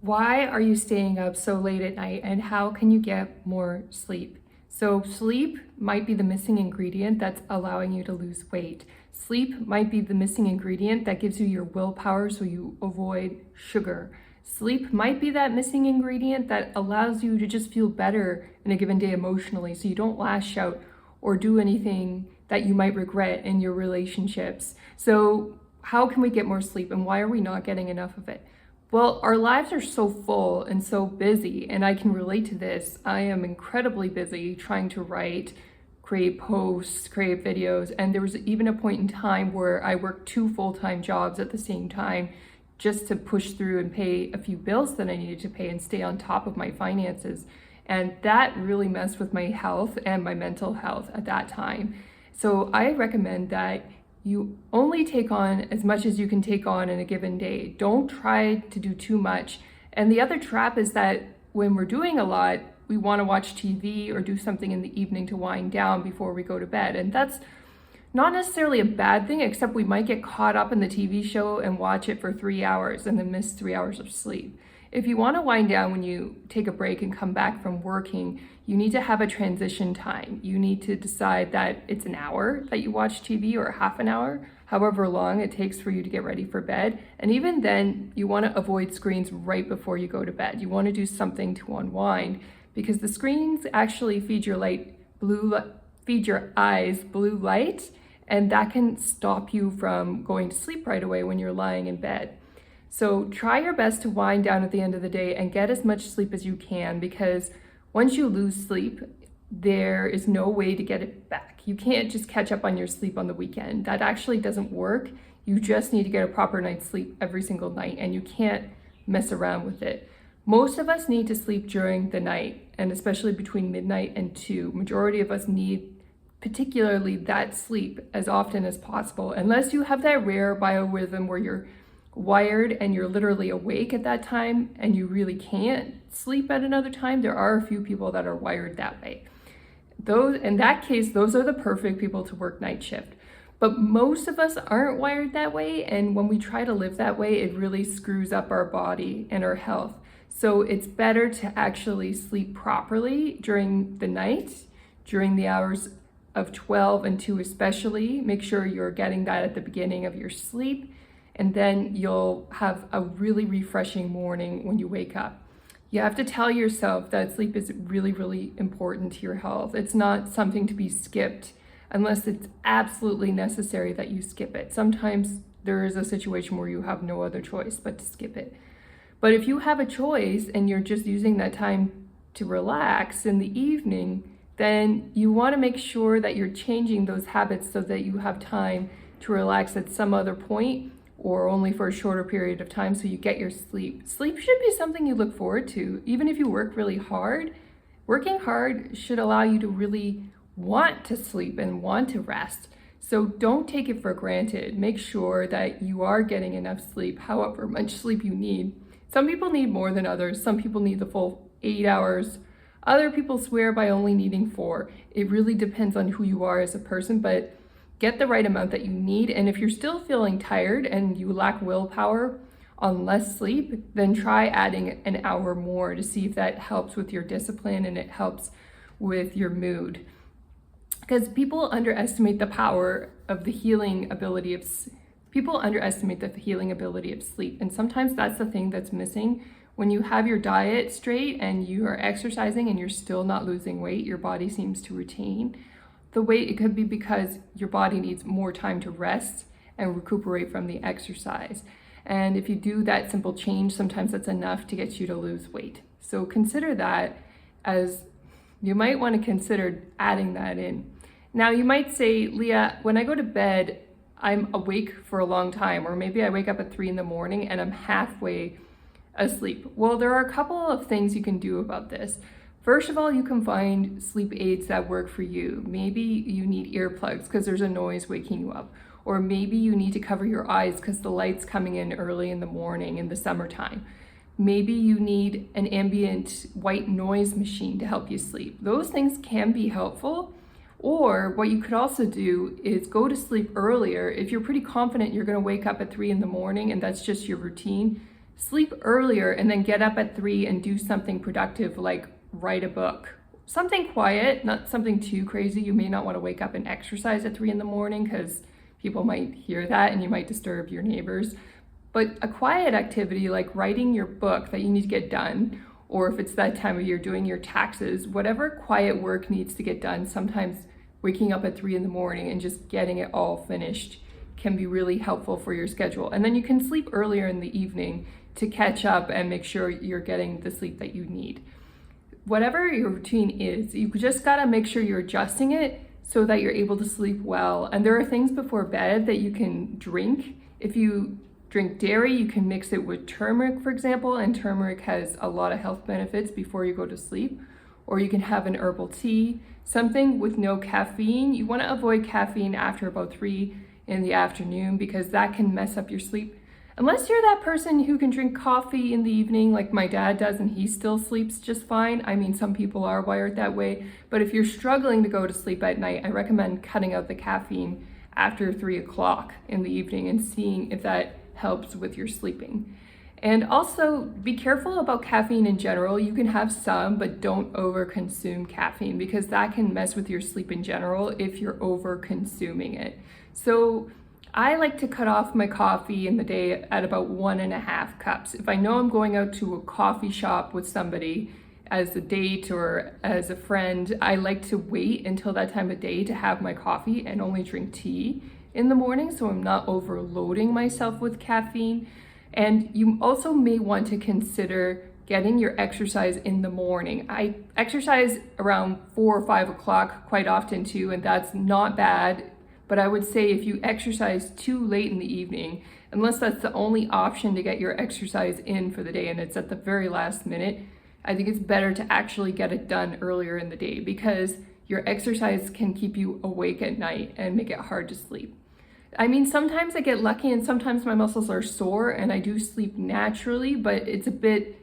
Why are you staying up so late at night and how can you get more sleep? So, sleep might be the missing ingredient that's allowing you to lose weight. Sleep might be the missing ingredient that gives you your willpower so you avoid sugar. Sleep might be that missing ingredient that allows you to just feel better in a given day emotionally so you don't lash out or do anything that you might regret in your relationships. So, how can we get more sleep and why are we not getting enough of it? Well, our lives are so full and so busy, and I can relate to this. I am incredibly busy trying to write, create posts, create videos, and there was even a point in time where I worked two full-time jobs at the same time just to push through and pay a few bills that I needed to pay and stay on top of my finances. And that really messed with my health and my mental health at that time. So I recommend that you only take on as much as you can take on in a given day. Don't try to do too much. And the other trap is that when we're doing a lot, we want to watch TV or do something in the evening to wind down before we go to bed. And that's not necessarily a bad thing, except we might get caught up in the TV show and watch it for 3 hours and then miss 3 hours of sleep. If you want to wind down when you take a break and come back from working, you need to have a transition time. You need to decide that it's an hour that you watch TV or half an hour, however long it takes for you to get ready for bed. And even then, you want to avoid screens right before you go to bed. You want to do something to unwind because the screens actually feed your eyes blue light, and that can stop you from going to sleep right away when you're lying in bed. So try your best to wind down at the end of the day and get as much sleep as you can, because once you lose sleep, there is no way to get it back. You can't just catch up on your sleep on the weekend. That actually doesn't work. You just need to get a proper night's sleep every single night, and you can't mess around with it. Most of us need to sleep during the night, and especially between midnight and 2. Majority of us need particularly that sleep as often as possible, unless you have that rare biorhythm where you're wired and you're literally awake at that time and you really can't sleep at another time. There are a few people that are wired that way. In that case, those are the perfect people to work night shift. But most of us aren't wired that way, and when we try to live that way, it really screws up our body and our health. So it's better to actually sleep properly during the night, during the hours of 12 and 2 especially. Make sure you're getting that at the beginning of your sleep, and then you'll have a really refreshing morning when you wake up. You have to tell yourself that sleep is really, really important to your health. It's not something to be skipped unless it's absolutely necessary that you skip it. Sometimes there is a situation where you have no other choice but to skip it. But if you have a choice and you're just using that time to relax in the evening, then you want to make sure that you're changing those habits so that you have time to relax at some other point or only for a shorter period of time so you get your sleep. Sleep should be something you look forward to. Even if you work really hard, working hard should allow you to really want to sleep and want to rest. So don't take it for granted. Make sure that you are getting enough sleep, however much sleep you need. Some people need more than others. Some people need the full 8 hours. Other people swear by only needing 4. It really depends on who you are as a person, but get the right amount that you need. And if you're still feeling tired and you lack willpower on less sleep, then try adding an hour more to see if that helps with your discipline and it helps with your mood. Because people underestimate the healing ability of sleep. And sometimes that's the thing that's missing. When you have your diet straight and you are exercising and you're still not losing weight, your body seems to retain the weight. It could be because your body needs more time to rest and recuperate from the exercise. And if you do that simple change, sometimes that's enough to get you to lose weight. So consider that, as you might want to consider adding that in. Now you might say, Leah, when I go to bed, I'm awake for a long time, or maybe I wake up at 3 a.m. and I'm halfway asleep. Well, there are a couple of things you can do about this. First of all, you can find sleep aids that work for you. Maybe you need earplugs because there's a noise waking you up. Or maybe you need to cover your eyes because the light's coming in early in the morning in the summertime. Maybe you need an ambient white noise machine to help you sleep. Those things can be helpful. Or what you could also do is go to sleep earlier. If you're pretty confident you're going to wake up at 3 a.m. and that's just your routine, sleep earlier and then get up at 3 and do something productive like write a book. Something quiet, not something too crazy. You may not want to wake up and exercise at 3 in the morning because people might hear that and you might disturb your neighbors. But a quiet activity like writing your book that you need to get done, or if it's that time of year doing your taxes, whatever quiet work needs to get done, sometimes waking up at 3 in the morning and just getting it all finished can be really helpful for your schedule. And then you can sleep earlier in the evening to catch up and make sure you're getting the sleep that you need. Whatever your routine is, you just gotta make sure you're adjusting it so that you're able to sleep well. And there are things before bed that you can drink. If you drink dairy, you can mix it with turmeric, for example, and turmeric has a lot of health benefits before you go to sleep. Or you can have an herbal tea, something with no caffeine. You wanna avoid caffeine after about 3 in the afternoon because that can mess up your sleep. Unless you're that person who can drink coffee in the evening like my dad does and he still sleeps just fine. I mean, some people are wired that way, but if you're struggling to go to sleep at night, I recommend cutting out the caffeine after 3 o'clock in the evening and seeing if that helps with your sleeping. And also be careful about caffeine in general. You can have some, but don't over consume caffeine because that can mess with your sleep in general if you're over consuming it. So I like to cut off my coffee in the day at about 1.5 cups. If I know I'm going out to a coffee shop with somebody as a date or as a friend, I like to wait until that time of day to have my coffee and only drink tea in the morning so I'm not overloading myself with caffeine. And you also may want to consider getting your exercise in the morning. I exercise around 4 or 5 o'clock quite often too, and that's not bad. But I would say if you exercise too late in the evening, unless that's the only option to get your exercise in for the day and it's at the very last minute, I think it's better to actually get it done earlier in the day because your exercise can keep you awake at night and make it hard to sleep. I mean, sometimes I get lucky and sometimes my muscles are sore and I do sleep naturally, but it's a bit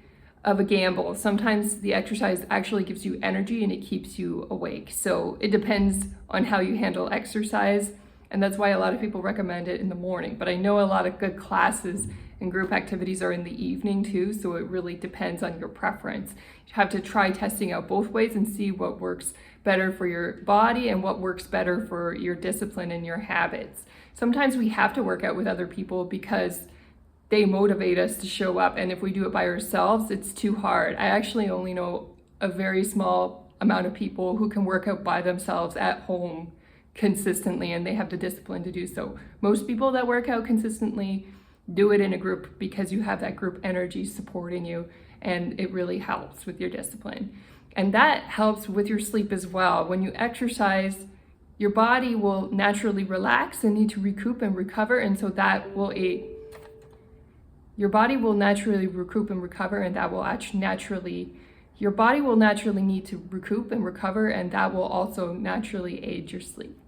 of a gamble. Sometimes the exercise actually gives you energy and it keeps you awake. So it depends on how you handle exercise. And that's why a lot of people recommend it in the morning. But I know a lot of good classes and group activities are in the evening too. So it really depends on your preference. You have to try testing out both ways and see what works better for your body and what works better for your discipline and your habits. Sometimes we have to work out with other people because they motivate us to show up, and if we do it by ourselves, it's too hard. I actually only know a very small amount of people who can work out by themselves at home consistently, and they have the discipline to do so. Most people that work out consistently do it in a group because you have that group energy supporting you, and it really helps with your discipline. And that helps with your sleep as well. When you exercise, your body will naturally relax and need to recoup and recover, and so that will aid. Your body will naturally recoup and recover, and that will your body will naturally need to recoup and recover, and that will also naturally aid your sleep.